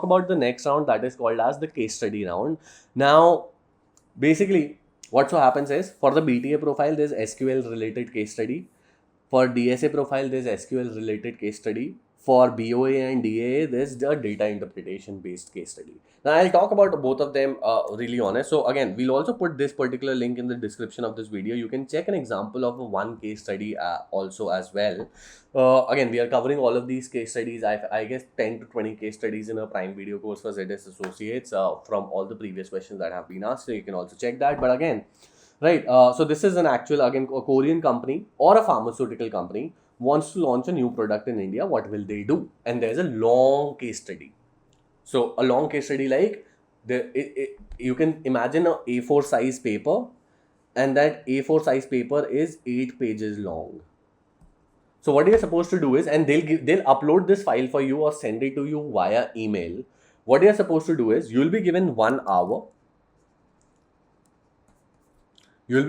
about the next round, that is called as the case study round. Now, basically, what so happens is for the BTA profile, there's SQL related case study. For DSA profile, there's SQL related case study. For BOA and DAA, there's the data interpretation based case study. Now, I'll talk about both of them really honest. So, again, we'll also put this particular link in the description of this video. You can check an example of one case study also as well. Again, we are covering all of these case studies. I guess 10 to 20 case studies in a Prime Video course for ZS Associates from all the previous questions that have been asked. So, you can also check that. But again, right, so this is an actual, again, a Korean company or a pharmaceutical company wants to launch a new product in India. What will they do? And there's a long case study. So a long case study, like you can imagine a A4 size paper, and that A4 size paper is 8 pages long. So what you're supposed to do is, and they'll upload this file for you or send it to you via email. What you're supposed to do is, you'll be given 1 hour. You have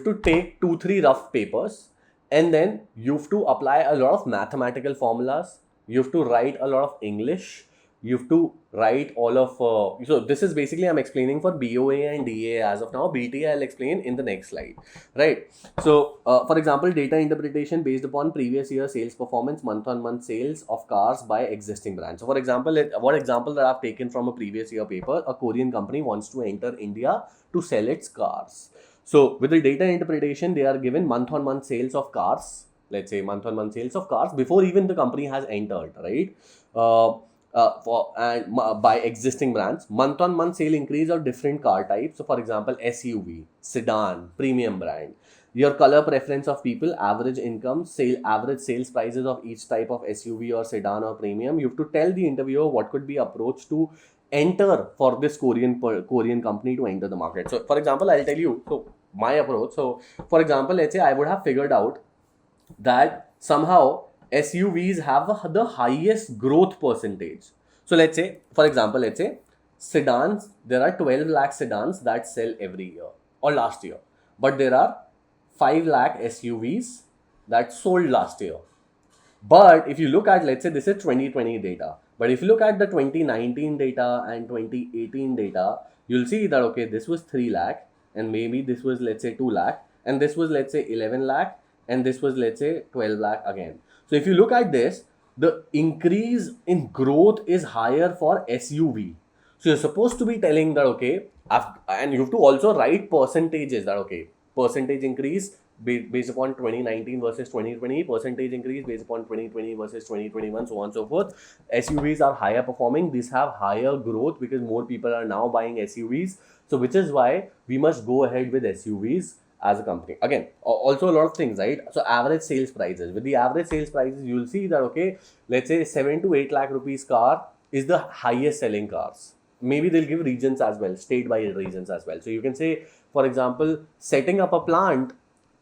to take 2-3 rough papers, and then you have to apply a lot of mathematical formulas. You have to write a lot of English. You have to write all of, so this is basically, I'm explaining for BOA and DA as of now. BTA I'll explain in the next slide, right? So, for example, data interpretation based upon previous year sales performance, month-on-month sales of cars by existing brands. So, for example, what example that I've taken from a previous year paper, a Korean company wants to enter India to sell its cars. So, with the data interpretation, they are given month-on-month sales of cars, let's say month-on-month sales of cars before even the company has entered, right? By existing brands, month-on-month sale increase of different car types. So, for example, SUV, sedan, premium brand. Your color preference of people, average income, average sales prices of each type of SUV or sedan or premium. You have to tell the interviewer what could be approach to enter for this Korean company to enter the market. So, for example, I'll tell you, so my approach. So, for example, let's say I would have figured out that somehow SUVs have the highest growth percentage. So, let's say, for example, let's say sedans, there are 12 lakh sedans that sell every year or last year, but there are 5 lakh SUVs that sold last year. But if you look at, let's say this is 2020 data, but if you look at the 2019 data and 2018 data, you'll see that, okay, this was 3 lakh, and maybe this was, let's say, 2 lakh, and this was, let's say, 11 lakh, and this was, let's say, 12 lakh again. So if you look at this, the increase in growth is higher for SUV. So you're supposed to be telling that, okay, and you have to also write percentages that, okay, percentage increase based upon 2019 versus 2020, percentage increase based upon 2020 versus 2021, so on and so forth. SUVs are higher performing. These have higher growth because more people are now buying SUVs. So which is why we must go ahead with SUVs as a company. Again, also a lot of things, right? So average sales prices. With the average sales prices, you'll see that, okay, let's say 7 to 8 lakh rupees car is the highest selling cars. Maybe they'll give regions as well, state by regions as well. So you can say, for example, setting up a plant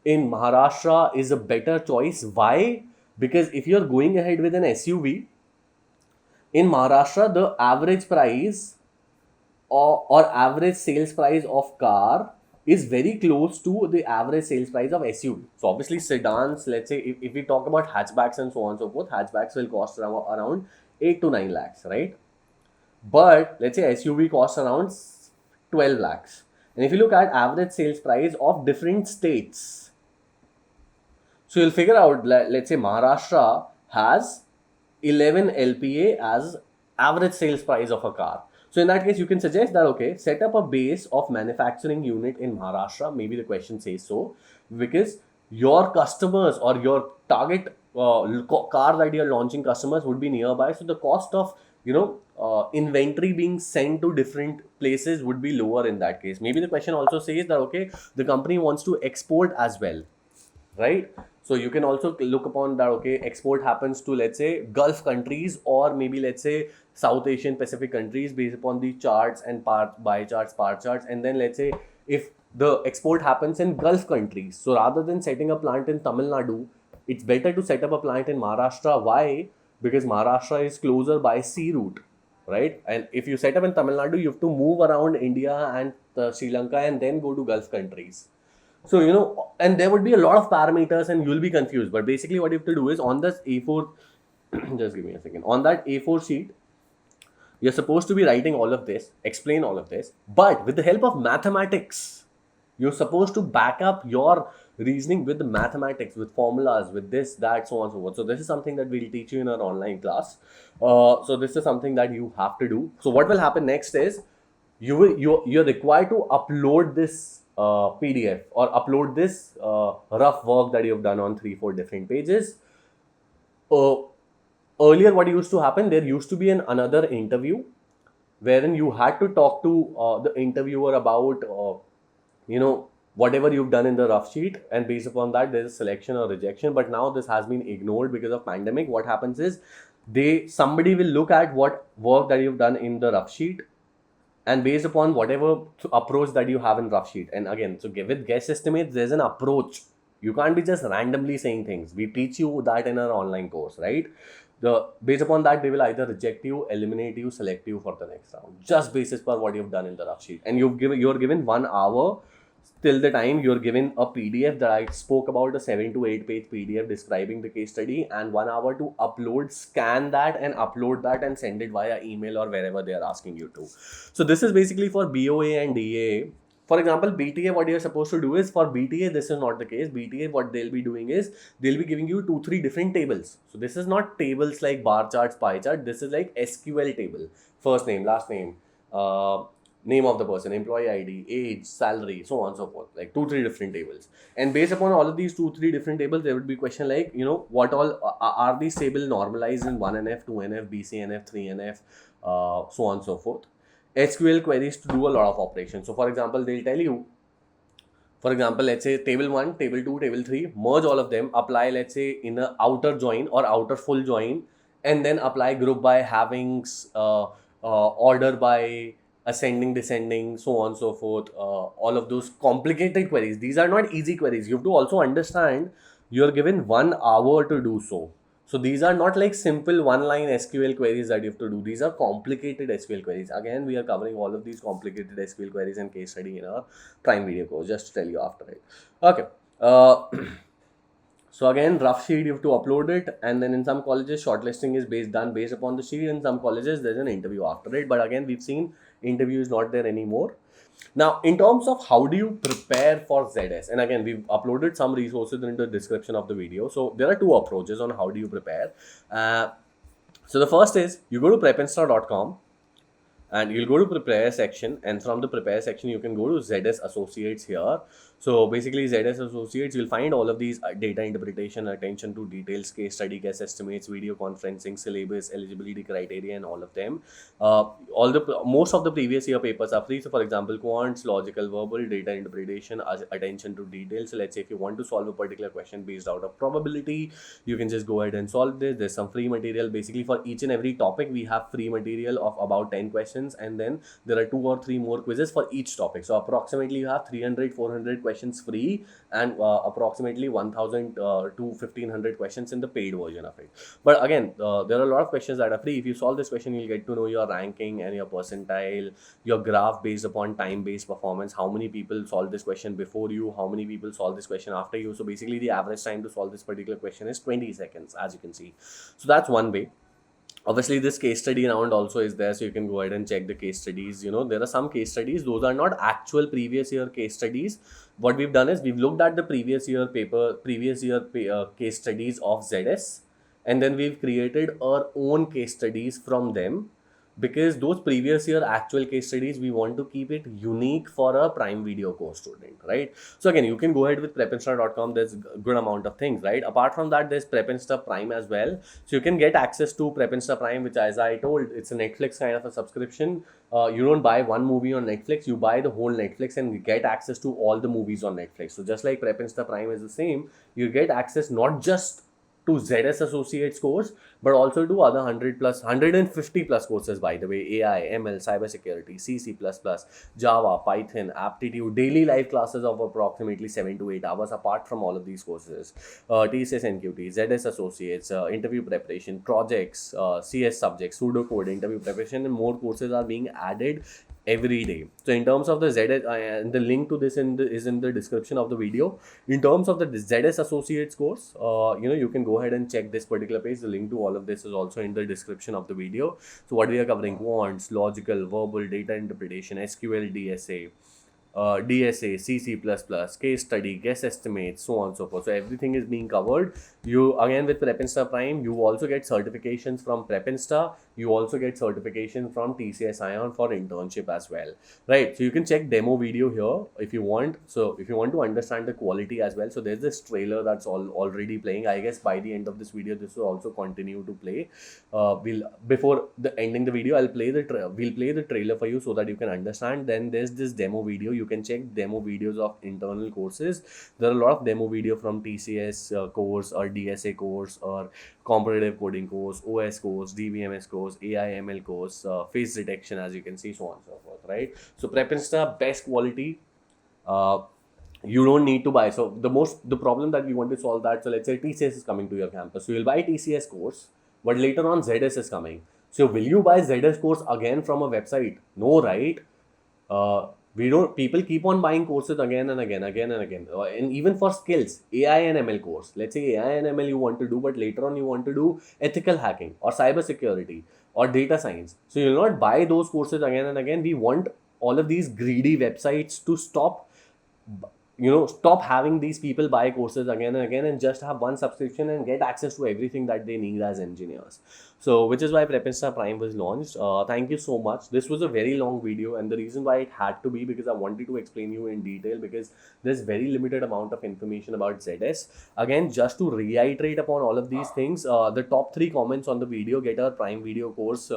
in Maharashtra is a better choice. Why? Because if you're going ahead with an SUV, in Maharashtra, the average price or average sales price of car is very close to the average sales price of SUV. So obviously sedans, let's say if we talk about hatchbacks and so on and so forth, hatchbacks will cost around 8 to 9 lakhs, right? But let's say SUV costs around 12 lakhs. And if you look at average sales price of different states, so you'll figure out, let's say Maharashtra has 11 LPA as average sales price of a car. So in that case, you can suggest that, okay, set up a base of manufacturing unit in Maharashtra. Maybe the question says so, because your customers or your target car that you're launching customers would be nearby. So the cost of, inventory being sent to different places would be lower in that case. Maybe the question also says that, okay, the company wants to export as well, right? So you can also look upon that, okay, export happens to, let's say, Gulf countries, or maybe, let's say, South Asian Pacific countries based upon the charts and bar charts. And then let's say if the export happens in Gulf countries, so rather than setting a plant in Tamil Nadu, it's better to set up a plant in Maharashtra. Why? Because Maharashtra is closer by sea route, right? And if you set up in Tamil Nadu, you have to move around India and Sri Lanka and then go to Gulf countries. So, and there would be a lot of parameters and you'll be confused. But basically what you have to do is on this A4, just give me a second, on that A4 sheet, You're supposed to be writing all of this, explain all of this, but with the help of mathematics, you're supposed to back up your reasoning with the mathematics, with formulas, with this, that, so on and so forth. So this is something that we'll teach you in our online class. So this is something that you have to do. So what will happen next is you're required to upload this PDF or upload this rough work that you've done on 3-4 different pages. Earlier, what used to happen, there used to be another interview wherein you had to talk to the interviewer about whatever you've done in the rough sheet, and based upon that there's a selection or rejection. But now this has been ignored because of pandemic. What happens is somebody will look at what work that you've done in the rough sheet, and based upon whatever approach that you have in rough sheet, and again, so with guess estimates there's an approach. You can't be just randomly saying things. We teach you that in our online course, right? Based upon that, they will either reject you, eliminate you, select you for the next round, just basis per what you've done in the rough sheet. And you're given 1 hour till the time you're given a PDF that I spoke about, a 7 to 8 page PDF describing the case study, and 1 hour to upload, scan that and upload that and send it via email or wherever they are asking you to. So this is basically for BOA and DA. For example, BTA, what you're supposed to do is, for BTA, this is not the case. BTA, what they'll be doing is, they'll be giving you 2-3 different tables. So this is not tables like bar charts, pie chart. This is like SQL table. First name, last name, name of the person, employee ID, age, salary, so on and so forth. Like 2-3 different tables. And based upon all of these 2-3 different tables, there would be question like, what all are these tables normalized in 1NF, 2NF, BCNF, 3NF, so on and so forth. SQL queries to do a lot of operations. So for example, they'll tell you, for example, let's say table 1, table 2, table 3, merge all of them, apply, let's say, in an outer join or outer full join, and then apply group by, havings, order by, ascending, descending, so on and so forth. All of those complicated queries. These are not easy queries. You have to also understand you're given 1 hour to do so. So these are not like simple one-line SQL queries that you have to do. These are complicated SQL queries. Again, we are covering all of these complicated SQL queries and case study in our Prime Video course, just to tell you after it. Okay. So again, rough sheet, you have to upload it, and then in some colleges, shortlisting is done based upon the sheet. In some colleges, there's an interview after it. But again, we've seen interview is not there anymore. Now, in terms of how do you prepare for ZS, and again, we've uploaded some resources in the description of the video. So there are 2 approaches on how do you prepare. So the first is, you go to prepinstar.com and you'll go to prepare section, and from the prepare section, you can go to ZS Associates here. So basically, ZS Associates, you'll find all of these data interpretation, attention to details, case study, guess estimates, video conferencing, syllabus, eligibility criteria, and all of them. Most of the previous year papers are free. So for example, quants, logical, verbal, data interpretation, attention to details. So let's say if you want to solve a particular question based out of probability, you can just go ahead and solve this. There's some free material. Basically, for each and every topic, we have free material of about 10 questions, and then there are 2 or 3 more quizzes for each topic. So approximately you have 300-400 questions free, and approximately 1000 to 1500 questions in the paid version of it. But again, there are a lot of questions that are free. If you solve this question, you'll get to know your ranking and your percentile, your graph based upon time-based performance, how many people solved this question before you, how many people solved this question after you. So basically, the average time to solve this particular question is 20 seconds, as you can see. So that's one way. Obviously, this case study round also is there, so you can go ahead and check the case studies. There are some case studies, those are not actual previous year case studies. What we've done is, we've looked at the previous year case studies of ZS, and then we've created our own case studies from them, because those previous year actual case studies, we want to keep it unique for a Prime Video course student, right? So again, you can go ahead with prepinstar.com. There's a good amount of things, right? Apart from that, there's Prepinstar Prime as well. So you can get access to Prepinstar Prime, which, as I told, it's a Netflix kind of a subscription. You don't buy one movie on Netflix, you buy the whole Netflix and you get access to all the movies on Netflix. So just like Prepinstar Prime is the same, you get access not just to ZS Associates course, but also to other 150 plus courses, by the way: AI, ML, cybersecurity, C++, Java, Python, aptitude, daily live classes of approximately 7 to 8 hours apart from all of these courses, TCS NQT, ZS Associates, interview preparation, projects, CS subjects, pseudocode, interview preparation, and more courses are being added every day. So in terms of the ZS, and the link to this is in the description of the video. In terms of the ZS Associates course, you can go ahead and check this particular page. The link to all all of this is also in the description of the video. So what we are covering: quants, logical, verbal, data interpretation, SQL, DSA, C++, case study, guess estimates, so on and so forth. So everything is being covered. You again with PrepInsta Prime, you also get certifications from PrepInsta. You also get certification from TCS Ion for internship as well, right? So you can check demo video here if you want. So if you want to understand the quality as well, so there's this trailer that's already playing. I guess by the end of this video, this will also continue to play. We'll before the ending the video, we'll play the trailer for you so that you can understand. Then there's this demo video. You can check demo videos of internal courses. There are a lot of demo video from TCS course or DSA course or competitive coding course, OS course, DBMS course, AI/ML course, face detection, as you can see, so on and so forth, right? So PrepInsta, best quality. You don't need to buy. So the problem that we want to solve that. So let's say TCS is coming to your campus. So you'll buy TCS course, but later on ZS is coming. So will you buy ZS course again from a website? No, right? We don't. People keep on buying courses again and again. And even for skills, AI and ML course. Let's say AI and ML you want to do, but later on you want to do ethical hacking or cyber security or data science. So you'll not buy those courses again and again. We want all of these greedy websites to stop having these people buy courses again and again and just have one subscription and get access to everything that they need as engineers. So which is why PrepInsta Prime was launched. Thank you so much. This was a very long video, and the reason why it had to be because I wanted to explain you in detail because there's very limited amount of information about ZS. Again, just to reiterate upon all of these things, the top 3 comments on the video get our Prime Video course,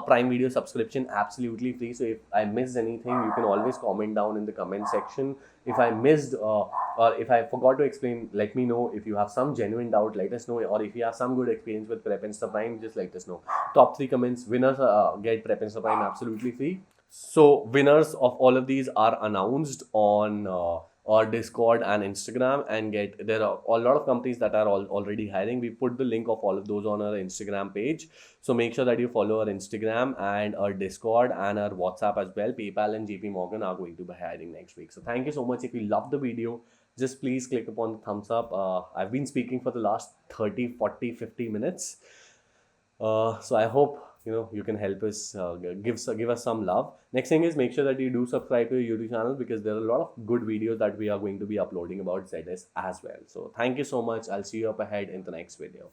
Prime Video subscription absolutely free. So if I missed anything, you can always comment down in the comment section. If I missed or if I forgot to explain, let me know. If you have some genuine doubt, let us know. Or if you have some good experience with PrepInsta Prime, just let us know. Top 3 comments, winners get PrepInsta Prime absolutely free. So winners of all of these are announced on our Discord and Instagram, and there are a lot of companies that are already hiring. We put the link of all of those on our Instagram page. So make sure that you follow our Instagram and our Discord and our WhatsApp as well. PayPal and JP Morgan are going to be hiring next week. So thank you so much. If you love the video, just please click upon the thumbs up. I've been speaking for the last 30, 40, 50 minutes. So I hope you can help us, give us some love. Next thing is, make sure that you do subscribe to your YouTube channel because there are a lot of good videos that we are going to be uploading about ZS as well. So thank you so much. I'll see you up ahead in the next video.